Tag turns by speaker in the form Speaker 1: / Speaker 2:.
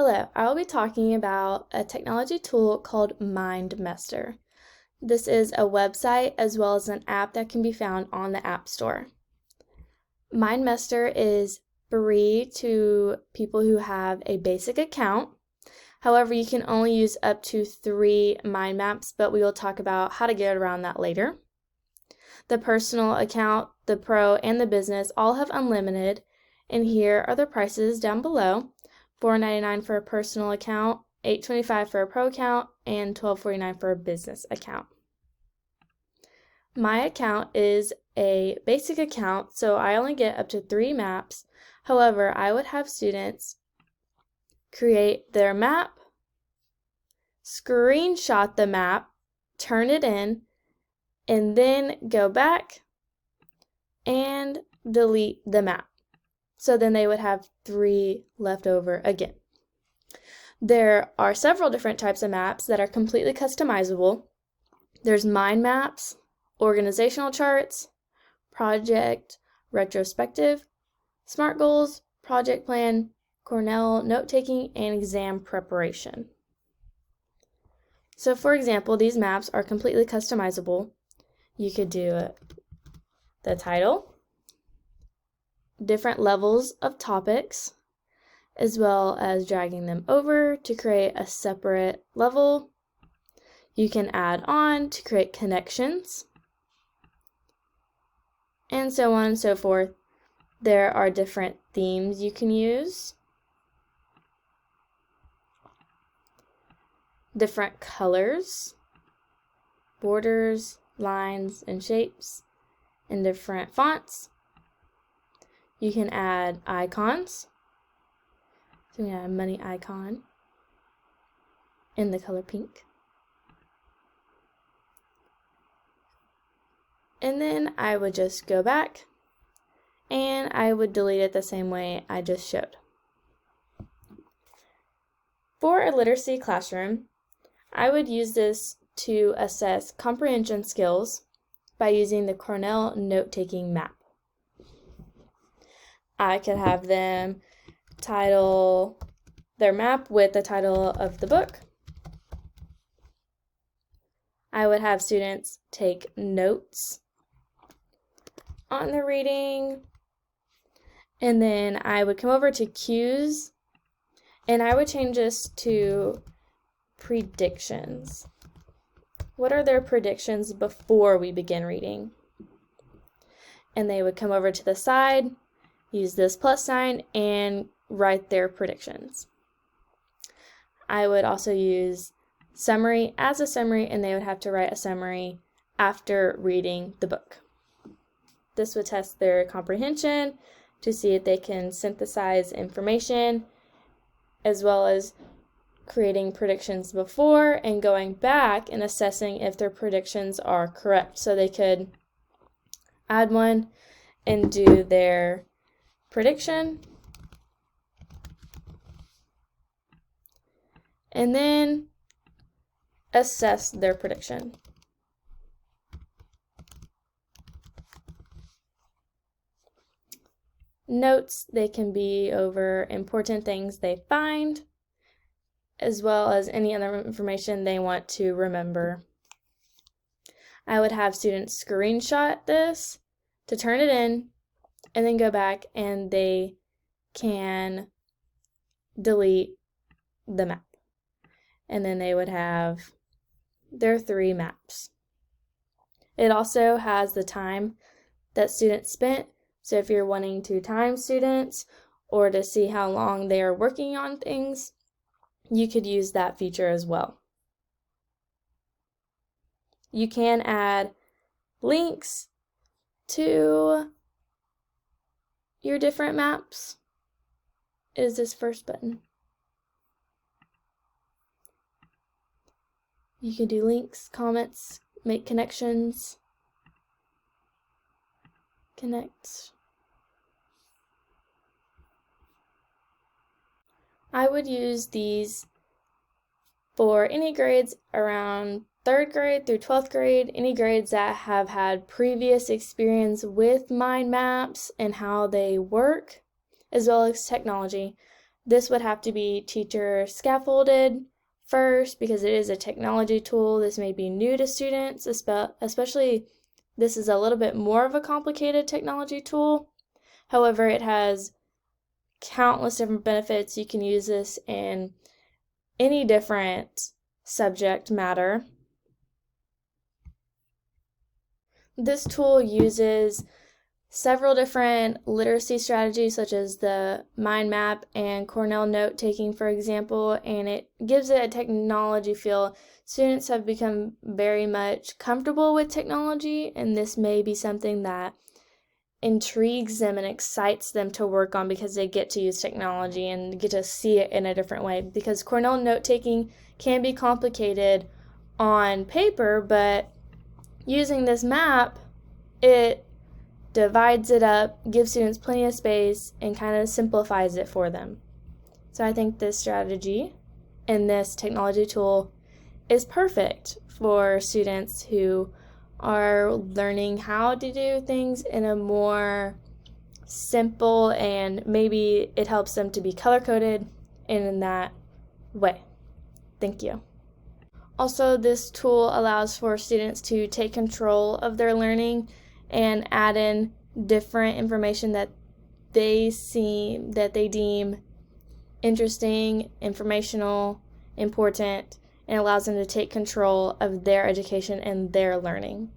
Speaker 1: Hello, I will be talking about a technology tool called MindMeister. This is a website as well as an app that can be found on the App Store. MindMeister is free to people who have a basic account. However, you can only use up to 3 mind maps, but we will talk about how to get around that later. The personal account, the pro, and the business all have unlimited, and here are the prices down below. $4.99 for a personal account, $8.25 for a pro account, and $12.49 for a business account. My account is a basic account, so I only get up to 3 maps. However, I would have students create their map, screenshot the map, turn it in, and then go back and delete the map. So then they would have 3 left over again. There are several different types of maps that are completely customizable. There's mind maps, organizational charts, project retrospective, SMART goals, project plan, Cornell note-taking, and exam preparation. So for example, these maps are completely customizable. You could do the title, different levels of topics, as well as dragging them over to create a separate level. You can add on to create connections, and so on and so forth. There are different themes you can use, different colors, borders, lines, and shapes, and different fonts. You can add icons. So we have a money icon in the color pink. And then I would just go back and I would delete it the same way I just showed. For a literacy classroom, I would use this to assess comprehension skills by using the Cornell note-taking map. I could have them title their map with the title of the book. I would have students take notes on the reading, and then I would come over to cues, and I would change this to predictions. What are their predictions before we begin reading? And they would come over to the side, use this plus sign, and write their predictions. I would also use summary as a summary, and they would have to write a summary after reading the book. This would test their comprehension to see if they can synthesize information, as well as creating predictions before and going back and assessing if their predictions are correct. So they could add one and do their prediction, and then assess their prediction. Notes, they can be over important things they find, as well as any other information they want to remember. I would have students screenshot this to turn it in, and then go back and they can delete the map. And then they would have their 3 maps. It also has the time that students spent. So if you're wanting to time students or to see how long they are working on things, you could use that feature as well. You can add links to your different maps. Is this first button. You can do links, comments, make connections, connect. I would use these for any grades around 3rd grade through 12th grade, any grades that have had previous experience with mind maps and how they work, as well as technology. This would have to be teacher scaffolded first because it is a technology tool. This may be new to students, especially this is a little bit more of a complicated technology tool. However, it has countless different benefits. You can use this in any different subject matter. This tool uses several different literacy strategies such as the mind map and Cornell note-taking, for example, and it gives it a technology feel. Students have become very much comfortable with technology, and this may be something that intrigues them and excites them to work on because they get to use technology and get to see it in a different way. Because Cornell note-taking can be complicated on paper, but using this map, it divides it up, gives students plenty of space, and kind of simplifies it for them. So I think this strategy and this technology tool is perfect for students who are learning how to do things in a more simple, and maybe it helps them to be color-coded in that way. Thank you. Also, this tool allows for students to take control of their learning and add in different information that they deem interesting, informational, important, and allows them to take control of their education and their learning.